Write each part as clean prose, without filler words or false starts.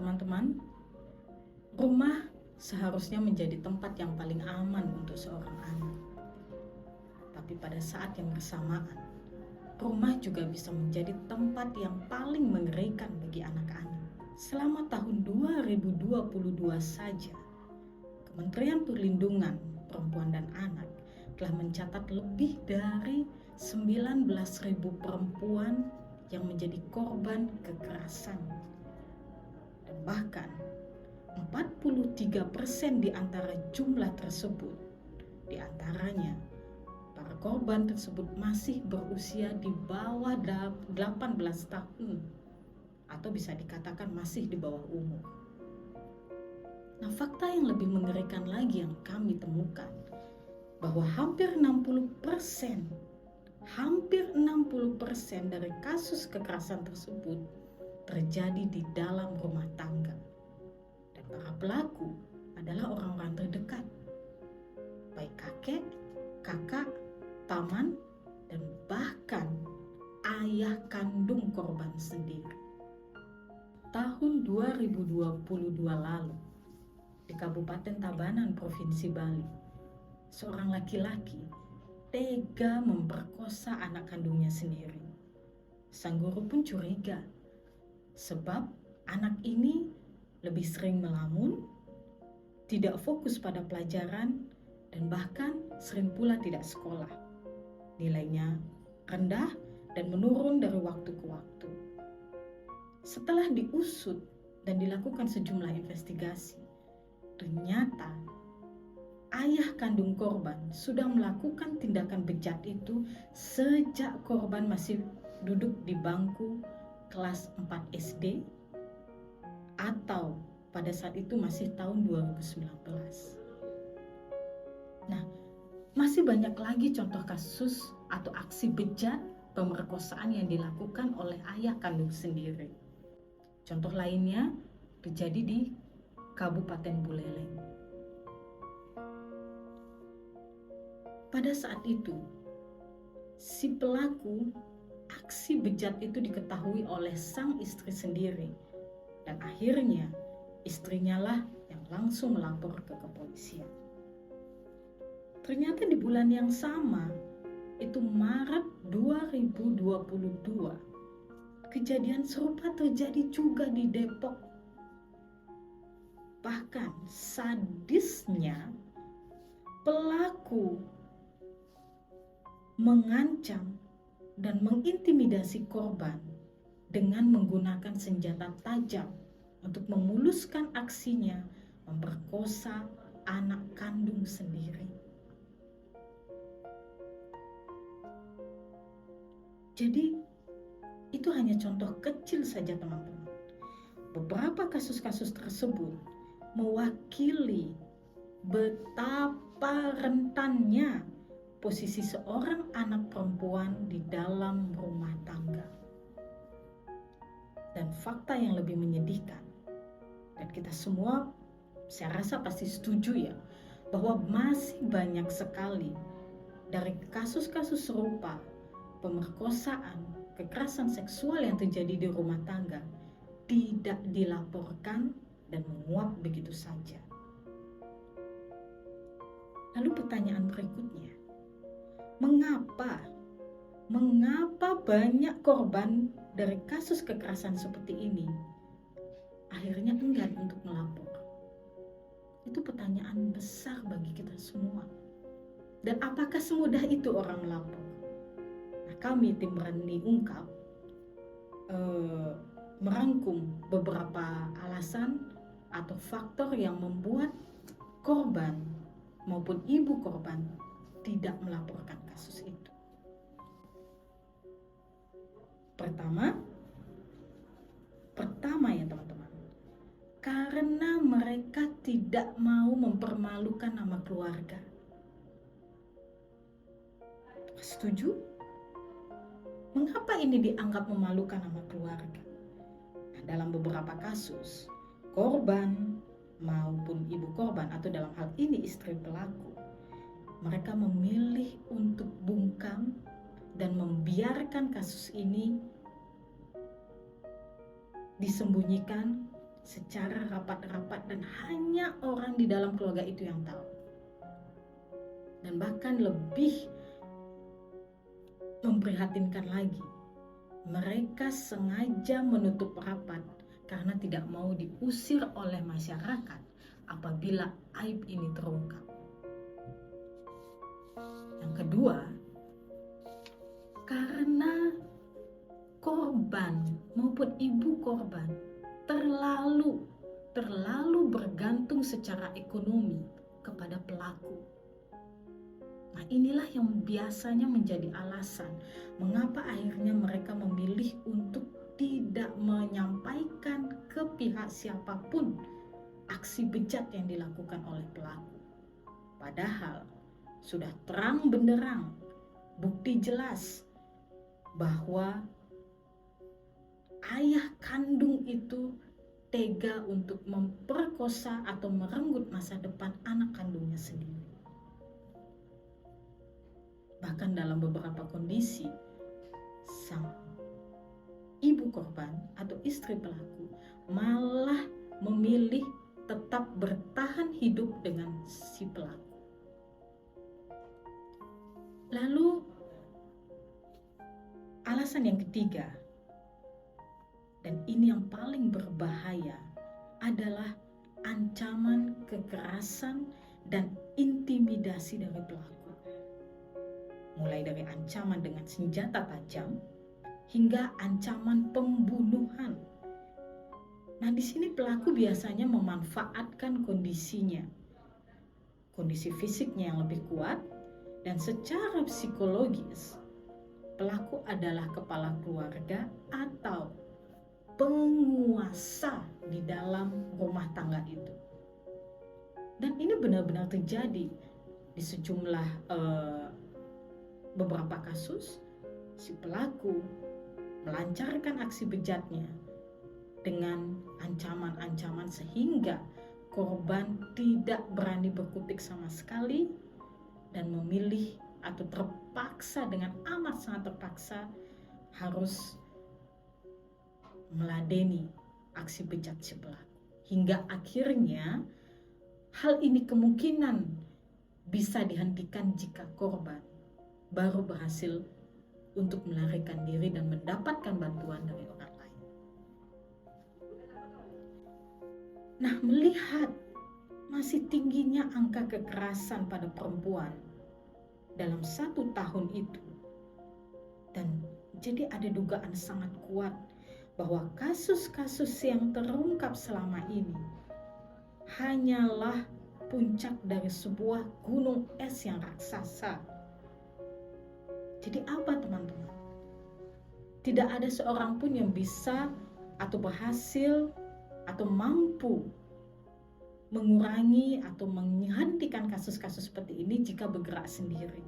Teman-teman, rumah seharusnya menjadi tempat yang paling aman untuk seorang anak. Tapi pada saat yang bersamaan, rumah juga bisa menjadi tempat yang paling mengerikan bagi anak-anak. Selama tahun 2022 saja, Kementerian Perlindungan Perempuan dan Anak telah mencatat lebih dari 19.000 perempuan yang menjadi korban kekerasan. Dan bahkan 43% di antara jumlah tersebut, di antaranya para korban tersebut masih berusia di bawah 18 tahun atau bisa dikatakan masih di bawah umur. Nah, fakta yang lebih mengerikan lagi yang kami temukan bahwa hampir 60% dari kasus kekerasan tersebut terjadi di dalam rumah tangga. Dan para pelaku adalah orang-orang terdekat, baik kakek, kakak, paman, dan bahkan ayah kandung korban sendiri. Tahun 2022 lalu, di Kabupaten Tabanan, Provinsi Bali, seorang laki-laki tega memperkosa anak kandungnya sendiri. Sang guru pun curiga, sebab anak ini lebih sering melamun, tidak fokus pada pelajaran, dan bahkan sering pula tidak sekolah. Nilainya rendah dan menurun dari waktu ke waktu. Setelah diusut dan dilakukan sejumlah investigasi, ternyata ayah kandung korban sudah melakukan tindakan bejat itu sejak korban masih duduk di bangku kelas 4 SD atau pada saat itu masih tahun 2019. Nah, masih banyak lagi contoh kasus atau aksi bejat pemerkosaan yang dilakukan oleh ayah kandung sendiri. Contoh lainnya terjadi di Kabupaten Buleleng. Pada saat itu, si pelaku aksi bejat itu diketahui oleh sang istri sendiri, dan akhirnya istrinya lah yang langsung melapor ke kepolisian. Ternyata di bulan yang sama, itu Maret 2022, kejadian serupa terjadi juga di Depok. Bahkan sadisnya pelaku mengancam dan mengintimidasi korban dengan menggunakan senjata tajam untuk memuluskan aksinya memperkosa anak kandung sendiri. Jadi itu hanya contoh kecil saja, teman-teman. Beberapa kasus-kasus tersebut mewakili betapa rentannya posisi seorang anak perempuan di dalam rumah tangga. Dan fakta yang lebih menyedihkan, dan kita semua saya rasa pasti setuju ya, bahwa masih banyak sekali dari kasus-kasus serupa pemerkosaan, kekerasan seksual yang terjadi di rumah tangga tidak dilaporkan dan menguap begitu saja. Lalu pertanyaan berikutnya, mengapa banyak korban dari kasus kekerasan seperti ini akhirnya enggan untuk melapor? Itu pertanyaan besar bagi kita semua. Dan apakah semudah itu orang melapor? Nah, kami tim Berani Ungkap merangkum beberapa alasan atau faktor yang membuat korban maupun ibu korban tidak melaporkan kasus itu. Pertama ya teman-teman, karena mereka tidak mau mempermalukan nama keluarga. Setuju? Mengapa ini dianggap memalukan nama keluarga? Nah, dalam beberapa kasus, korban maupun ibu korban atau dalam hal ini istri pelaku, mereka memilih untuk bungkam dan membiarkan kasus ini disembunyikan secara rapat-rapat dan hanya orang di dalam keluarga itu yang tahu. Dan bahkan lebih memprihatinkan lagi, mereka sengaja menutup rapat karena tidak mau diusir oleh masyarakat apabila aib ini terungkap. Yang kedua, karena korban maupun ibu korban terlalu bergantung secara ekonomi kepada pelaku. Nah, inilah yang biasanya menjadi alasan mengapa akhirnya mereka memilih untuk tidak menyampaikan ke pihak siapapun aksi bejat yang dilakukan oleh pelaku. Padahal sudah terang benderang, bukti jelas bahwa ayah kandung itu tega untuk memperkosa atau merenggut masa depan anak kandungnya sendiri. Bahkan dalam beberapa kondisi, sang ibu korban atau istri pelaku malah memilih tetap bertahan hidup dengan si pelaku. Lalu alasan yang ketiga, dan ini yang paling berbahaya, adalah ancaman kekerasan dan intimidasi dari pelaku. Mulai dari ancaman dengan senjata tajam hingga ancaman pembunuhan. Nah, di sini pelaku biasanya memanfaatkan kondisi fisiknya yang lebih kuat, dan secara psikologis pelaku adalah kepala keluarga atau penguasa di dalam rumah tangga itu. Dan ini benar-benar terjadi di sejumlah beberapa kasus. Si pelaku melancarkan aksi bejatnya dengan ancaman-ancaman sehingga korban tidak berani berkutik sama sekali dan memilih atau terpaksa, dengan amat sangat terpaksa, harus meladeni aksi bejat si pelaku. Hingga akhirnya hal ini kemungkinan bisa dihentikan jika korban baru berhasil untuk melarikan diri dan mendapatkan bantuan dari orang lain. Nah, melihat masih tingginya angka kekerasan pada perempuan dalam 1 tahun itu, dan jadi ada dugaan sangat kuat bahwa kasus-kasus yang terungkap selama ini hanyalah puncak dari sebuah gunung es yang raksasa. Jadi apa teman-teman? Tidak ada seorang pun yang bisa atau berhasil atau mampu mengurangi atau menghentikan kasus-kasus seperti ini jika bergerak sendiri.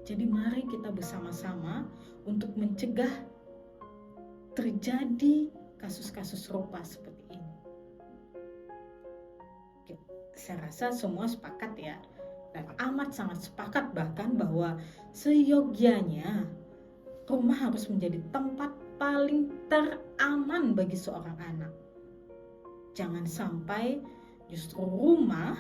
Jadi mari kita bersama-sama untuk mencegah terjadi kasus-kasus serupa seperti ini. Oke, saya rasa semua sepakat ya, dan amat sangat sepakat bahkan bahwa seyogyanya rumah harus menjadi tempat paling teraman bagi seorang anak. Jangan sampai justru rumah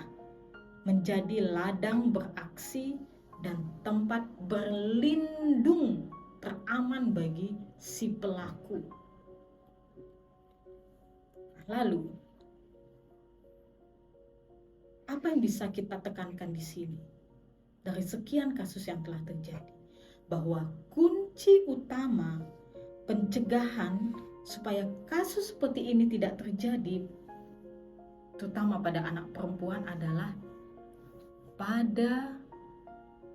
menjadi ladang beraksi dan tempat berlindung teraman bagi si pelaku. Lalu, apa yang bisa kita tekankan di sini? Dari sekian kasus yang telah terjadi, bahwa kunci utama pencegahan supaya kasus seperti ini tidak terjadi, terutama pada anak perempuan, adalah pada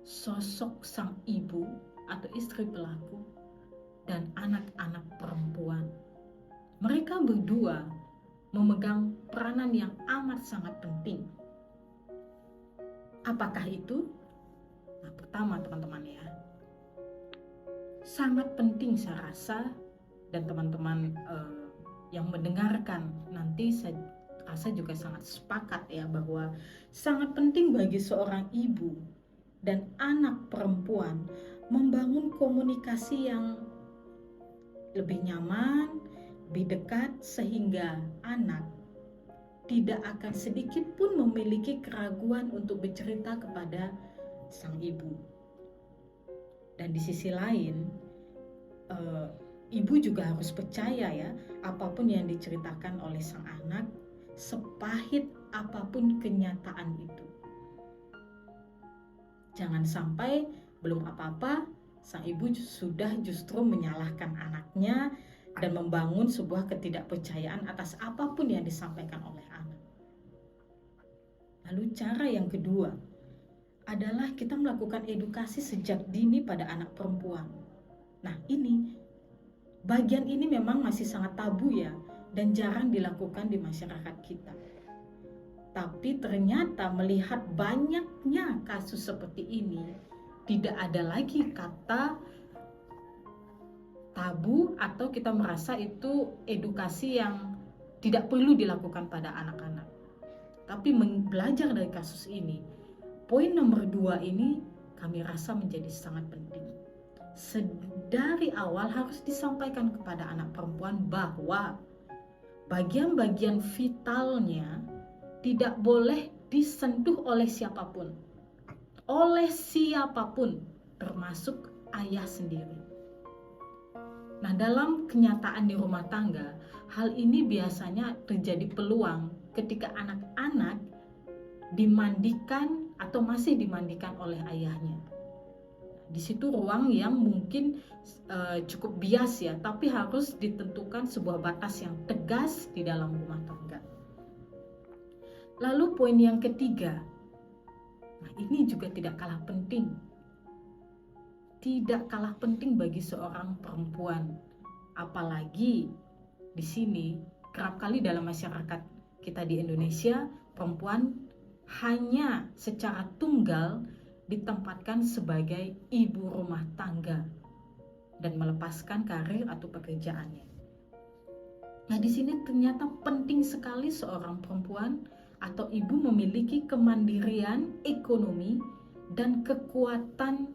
sosok sang ibu atau istri pelaku dan anak-anak perempuan. Mereka berdua memegang peranan yang amat sangat penting. Apakah itu? Nah, pertama teman-teman ya, sangat penting saya rasa, dan teman-teman yang mendengarkan nanti saya rasa juga sangat sepakat ya, bahwa sangat penting bagi seorang ibu dan anak perempuan membangun komunikasi yang lebih nyaman, lebih dekat, sehingga anak tidak akan sedikit pun memiliki keraguan untuk bercerita kepada sang ibu. Dan di sisi lain, ibu juga harus percaya ya, apapun yang diceritakan oleh sang anak, sepahit apapun kenyataan itu, jangan sampai belum apa-apa sang ibu sudah justru menyalahkan anaknya dan membangun sebuah ketidakpercayaan atas apapun yang disampaikan oleh anak. Lalu cara yang kedua adalah kita melakukan edukasi sejak dini pada anak perempuan. Nah, bagian ini memang masih sangat tabu ya, dan jarang dilakukan di masyarakat kita. Tapi ternyata melihat banyaknya kasus seperti ini, tidak ada lagi kata tabu atau kita merasa itu edukasi yang tidak perlu dilakukan pada anak-anak. Tapi belajar dari kasus ini, poin nomor 2 ini kami rasa menjadi sangat penting. Dari awal harus disampaikan kepada anak perempuan bahwa bagian-bagian vitalnya tidak boleh disentuh oleh siapapun. Oleh siapapun, termasuk ayah sendiri. Nah, dalam kenyataan di rumah tangga, hal ini biasanya terjadi peluang ketika anak-anak dimandikan atau masih dimandikan oleh ayahnya. Di situ ruang yang mungkin cukup bias ya, tapi harus ditentukan sebuah batas yang tegas di dalam rumah tangga. Lalu poin yang ketiga, nah ini juga tidak kalah penting. Tidak kalah penting bagi seorang perempuan, apalagi di sini kerap kali dalam masyarakat kita di Indonesia, perempuan hanya secara tunggal ditempatkan sebagai ibu rumah tangga dan melepaskan karir atau pekerjaannya. Nah, di sini ternyata penting sekali seorang perempuan atau ibu memiliki kemandirian ekonomi dan kekuatan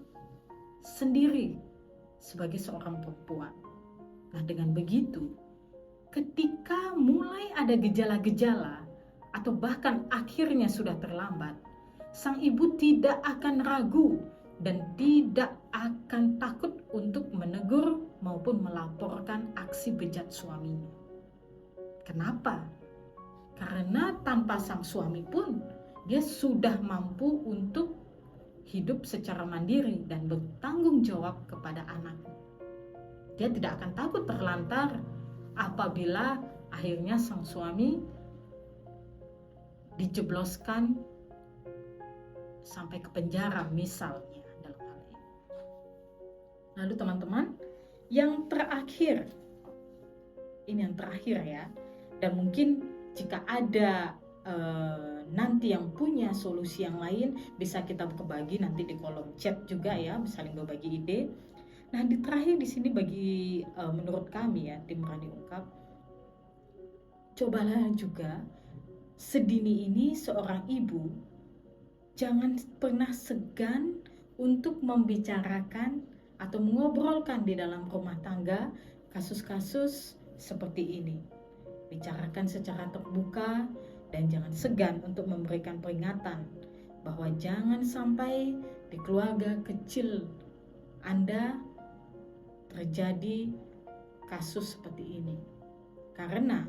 sendiri sebagai seorang perempuan. Nah, dengan begitu, ketika mulai ada gejala-gejala atau bahkan akhirnya sudah terlambat, sang ibu tidak akan ragu dan tidak akan takut untuk menegur maupun melaporkan aksi bejat suaminya. Kenapa? Karena tanpa sang suami pun dia sudah mampu untuk hidup secara mandiri dan bertanggung jawab kepada anak. Dia tidak akan takut terlantar apabila akhirnya sang suami dijebloskan sampai ke penjara misalnya dalam hal ini. Lalu teman-teman, yang terakhir, ini yang terakhir ya, dan mungkin jika ada nanti yang punya solusi yang lain, bisa kita berbagi nanti di kolom chat juga ya, saling berbagi ide. Nah, di terakhir di sini bagi menurut kami ya, tim Berani Ungkap, cobalah juga sedini ini seorang ibu jangan pernah segan untuk membicarakan atau mengobrolkan di dalam rumah tangga kasus-kasus seperti ini. Bicarakan secara terbuka dan jangan segan untuk memberikan peringatan bahwa jangan sampai di keluarga kecil Anda terjadi kasus seperti ini. Karena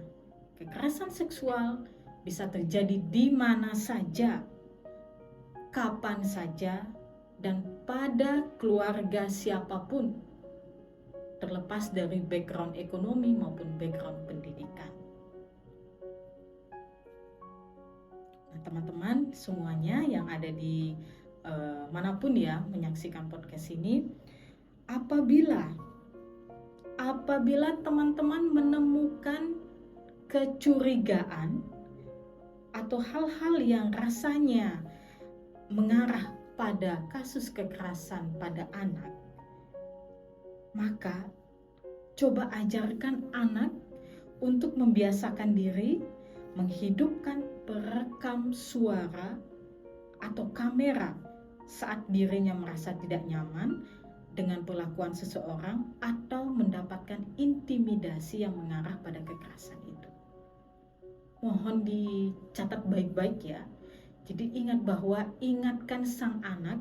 kekerasan seksual bisa terjadi di mana saja, kapan saja, dan pada keluarga siapapun, terlepas dari background ekonomi maupun background pendidikan. Nah, teman-teman semuanya yang ada di manapun ya menyaksikan podcast ini, apabila apabila teman-teman menemukan kecurigaan atau hal-hal yang rasanya mengarah pada kasus kekerasan pada anak, maka coba ajarkan anak untuk membiasakan diri menghidupkan perekam suara atau kamera saat dirinya merasa tidak nyaman dengan perlakuan seseorang atau mendapatkan intimidasi yang mengarah pada kekerasan itu. Mohon dicatat baik-baik ya. Jadi ingatkan sang anak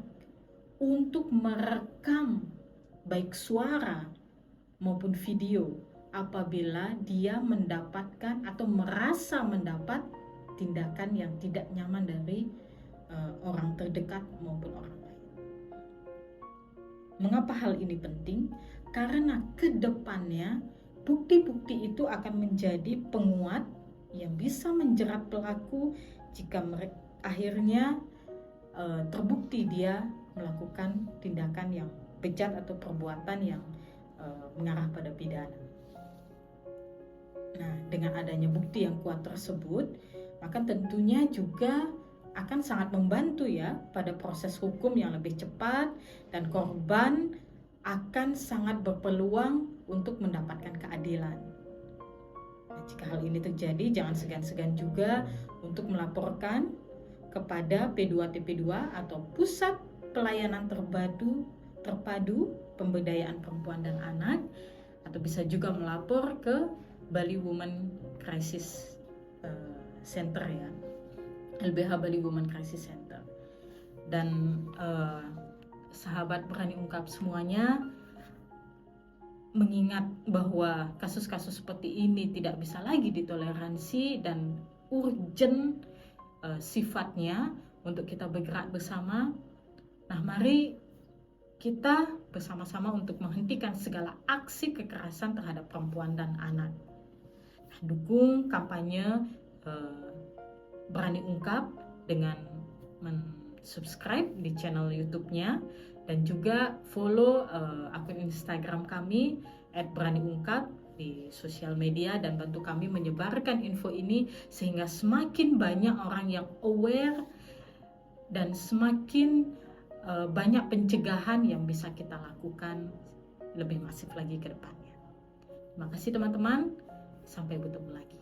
untuk merekam baik suara maupun video apabila dia mendapatkan atau merasa mendapat tindakan yang tidak nyaman dari orang terdekat maupun orang lain. Mengapa hal ini penting? Karena ke depannya bukti-bukti itu akan menjadi penguat yang bisa menjerat pelaku jika akhirnya terbukti dia melakukan tindakan yang bejat atau perbuatan yang mengarah pada pidana. Nah, dengan adanya bukti yang kuat tersebut, maka tentunya juga akan sangat membantu ya pada proses hukum yang lebih cepat, dan korban akan sangat berpeluang untuk mendapatkan keadilan. Nah, jika hal ini terjadi, jangan segan-segan juga untuk melaporkan kepada P2TP2 atau Pusat Pelayanan Terpadu Pemberdayaan Perempuan dan Anak, atau bisa juga melapor ke Bali Women Crisis Center ya, LBH Bali Women Crisis Center. Dan sahabat Berani Ungkap semuanya, mengingat bahwa kasus-kasus seperti ini tidak bisa lagi ditoleransi dan urgent sifatnya untuk kita bergerak bersama. Nah, mari kita bersama-sama untuk menghentikan segala aksi kekerasan terhadap perempuan dan anak. Dukung kampanye Berani Ungkap dengan subscribe di channel YouTube-nya, dan juga follow akun Instagram kami @beraniungkap di sosial media, dan bantu kami menyebarkan info ini sehingga semakin banyak orang yang aware dan semakin banyak pencegahan yang bisa kita lakukan lebih masif lagi ke depannya. Terima kasih teman-teman, sampai bertemu lagi.